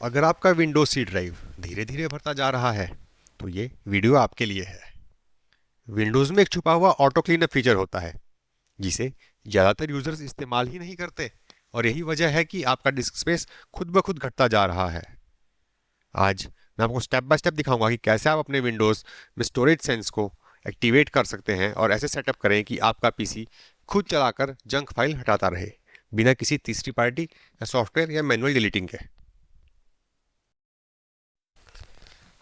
अगर आपका Windows C drive धीरे धीरे भरता जा रहा है तो ये वीडियो आपके लिए है। विंडोज में एक छुपा हुआ ऑटो क्लीनअप फीचर होता है जिसे ज़्यादातर यूजर्स इस्तेमाल ही नहीं करते, और यही वजह है कि आपका डिस्क स्पेस खुद ब खुद घटता जा रहा है। आज मैं आपको स्टेप बाय स्टेप दिखाऊंगा कि कैसे आप अपने विंडोज में स्टोरेज सेंस को एक्टिवेट कर सकते हैं और ऐसे सेटअप करें कि आपका पीसी खुद चलाकर जंक फाइल हटाता रहे बिना किसी तीसरी पार्टी या सॉफ्टवेयर या मैनुअल डिलीटिंग के।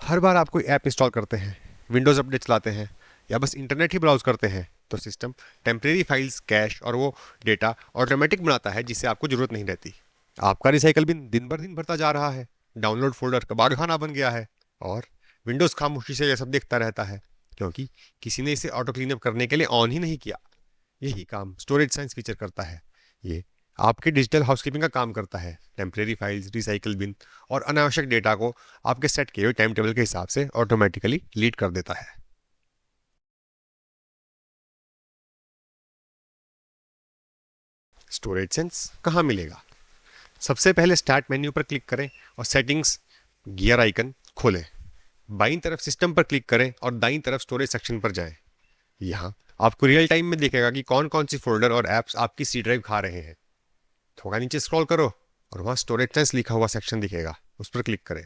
हर बार आप कोई ऐप इंस्टॉल करते हैं, विंडोज़ अपडेट चलाते हैं या बस इंटरनेट ही ब्राउज करते हैं तो सिस्टम टेम्परेरी फाइल्स, कैश और वो डेटा ऑटोमेटिक बनाता है जिससे आपको ज़रूरत नहीं रहती। आपका रिसाइकल बिन दिन भर दिन भरता जा रहा है, डाउनलोड फोल्डर कबाड़ खाना बन गया है और विंडोज़ खामोशी से यह सब देखता रहता है क्योंकि किसी ने इसे ऑटो क्लीनअप करने के लिए ऑन ही नहीं किया। यही काम स्टोरेज साइंस फीचर करता है। ये आपके डिजिटल हाउसकीपिंग का काम करता है। टेम्परेरी फाइल्स, रिसाइकल बिन और अनावश्यक डेटा को आपके सेट किए हुए टाइम टेबल के हिसाब से ऑटोमेटिकली डिलीट कर देता है। स्टोरेज सेंस कहाँ मिलेगा? सबसे पहले स्टार्ट मेन्यू पर क्लिक करें और सेटिंग्स गियर आइकन खोलें। बाईं तरफ सिस्टम पर क्लिक करें और दाईं तरफ स्टोरेज सेक्शन पर जाएं। यहाँ आपको रियल टाइम में दिखेगा कि कौन कौन सी फोल्डर और एप्स आपकी सी ड्राइव खा रहे हैं। थोड़ा नीचे स्क्रॉल करो और वहां स्टोरेज सेंस लिखा हुआ सेक्शन दिखेगा, उस पर क्लिक करें।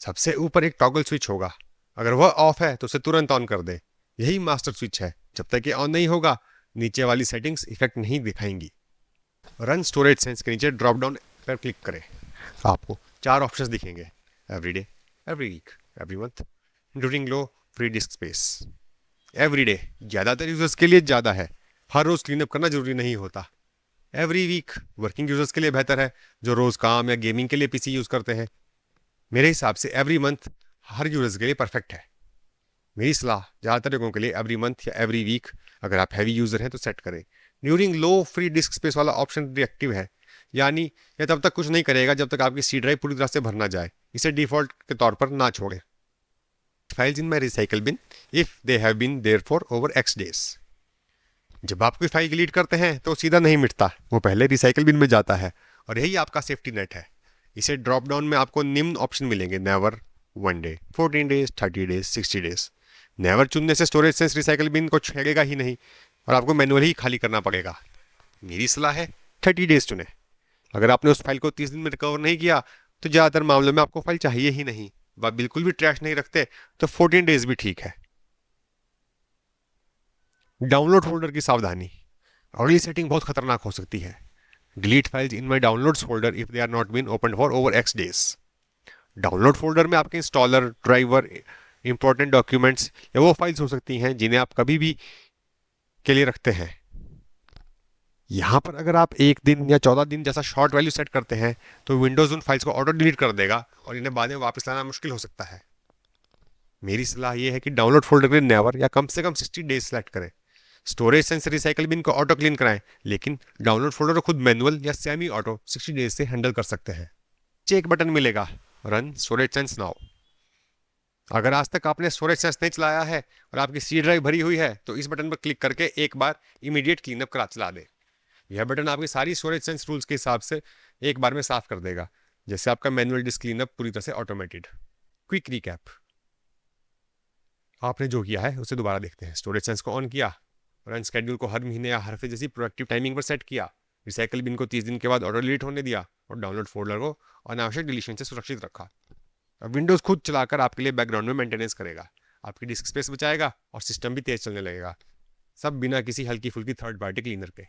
सबसे ऊपर एक टॉगल स्विच होगा, अगर वह ऑफ है तो उसे तुरंत ऑन कर दे। यही मास्टर स्विच है, जब तक ये ऑन नहीं होगा नीचे वाली सेटिंग्स इफेक्ट नहीं दिखाएंगी। रन स्टोरेज सेंस के नीचे ड्रॉप डाउन पर क्लिक करें। आपको 4 ऑप्शंस दिखेंगे: everyday, every week, every month, during low free disk space. Everyday ज़्यादातर यूजर्स के लिए ज़्यादा है, हर रोज क्लीनअप करना जरूरी नहीं होता। एवरी वीक वर्किंग यूजर्स के लिए बेहतर है, जो रोज काम या गेमिंग के लिए पीसी यूज करते हैं। मेरे हिसाब से एवरी मंथ हर यूजर्स के लिए परफेक्ट है। मेरी सलाह ज़्यादातर लोगों के लिए एवरी मंथ या एवरी वीक, अगर आप हैवी यूजर हैं तो सेट करें। During low free disk space वाला ऑप्शन रिएक्टिव है, यानी यह तब तक कुछ नहीं करेगा जब तक आपकी सी ड्राइव पूरी तरह से भर ना जाए। इसे डिफॉल्ट के तौर पर ना छोड़ें। Files in my recycle bin if they have been there for over x days. जब आप कोई फाइल डिलीट करते हैं तो सीधा नहीं मिटता, वो पहले रिसाइकल बिन में जाता है और यही आपका सेफ्टी नेट है। इसे ड्रॉप डाउन में आपको निम्न ऑप्शन मिलेंगे: never, 1 day, 14 days, 30 days, 60 days. Never चुनने से स्टोरेज सेंस रिसाइकल बिन को छेड़ेगा ही नहीं और आपको मैनुअली ही खाली करना पड़ेगा। मेरी सलाह है 30 डेज चुने। अगर आपने उस फाइल को 30 दिन में रिकवर नहीं किया तो ज़्यादातर मामलों में आपको फाइल चाहिए ही नहीं। आप बिल्कुल भी ट्रैश नहीं रखते तो 14 डेज भी ठीक है। डाउनलोड फोल्डर की सावधानी, अगली सेटिंग बहुत खतरनाक हो सकती है। Delete files in my downloads folder if they are not been open for over x days. Download folder में आपके इंस्टॉलर, ड्राइवर, इंपॉर्टेंट डॉक्यूमेंट्स या वो फाइल्स हो सकती हैं जिन्हें आप कभी भी के लिए रखते हैं। यहाँ पर अगर आप 1 दिन या 14 दिन जैसा शॉर्ट वैल्यू सेट करते हैं तो विंडोज उन फाइल्स को ऑटो डिलीट कर देगा और इन्हें बाद में वापस लाना मुश्किल हो सकता है। मेरी सलाह यह है कि डाउनलोड फोल्डर के लिए नेवर या कम से कम 60 डेज सेलेक्ट करें। स्टोरेज सेंस रिसाइकल बिन को ऑटो क्लीन कराएं, लेकिन डाउनलोड फोल्डर को खुद मैनुअल या सेमी ऑटो 60 डेज से हैंडल कर सकते हैं। नीचे एक बटन मिलेगा, रन स्टोरेज सेंस नाउ। अगर आज तक आपने स्टोरेज सेंस नहीं चलाया है और आपकी सी ड्राइव भरी हुई है तो इस बटन पर क्लिक करके एक बार इमीडिएट क्लीनअप करा चला दें। यह बटन आपकी सारी स्टोरेज सेंस रूल्स के हिसाब से एक बार में साफ कर देगा, जैसे आपका मैनुअल डिस्क क्लीनअप पूरी तरह से ऑटोमेटेड। क्विक रिकैप, आपने जो किया है उसे दोबारा देखते हैं। स्टोरेज सेंस को ऑन किया, रन स्केड्यूल को हर महीने या हर हफ्ते जैसी प्रोडक्टिव टाइमिंग पर सेट किया, रिसाइकल बिन को 30 दिन के बाद ऑटो डिलीट होने दिया और डाउनलोड फोल्डर को अनावश्यक डिलीशन से सुरक्षित रखा। अब विंडोज खुद चलाकर आपके लिए बैकग्राउंड में मेंटेनेंस करेगा, आपकी डिस्क स्पेस बचाएगा और सिस्टम भी तेज चलने लगेगा, सब बिना किसी हल्की फुल्की थर्ड पार्टी क्लीनर के।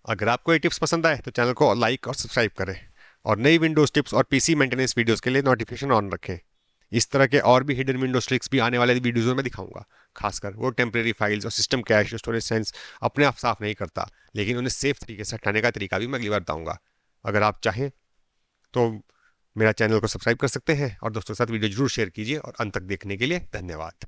अगर आपको ये टिप्स पसंद आए तो चैनल को लाइक और सब्सक्राइब करें और नई विंडोज टिप्स और पीसी मेंटेनेंस वीडियोस के लिए नोटिफिकेशन ऑन रखें। इस तरह के और भी हिडन विंडोज ट्रिक्स भी आने वाले वीडियोज़ में दिखाऊंगा, खासकर वो टेम्परेरी फाइल्स और सिस्टम कैश स्टोरेज सेंस अपने आप साफ नहीं करता, लेकिन उन्हें सेफ तरीके से हटाने का तरीका भी मैं अगली बार बताऊंगा। अगर आप चाहें तो मेरा चैनल को सब्सक्राइब कर सकते हैं और दोस्तों के साथ वीडियो जरूर शेयर कीजिए। और अंत तक देखने के लिए धन्यवाद।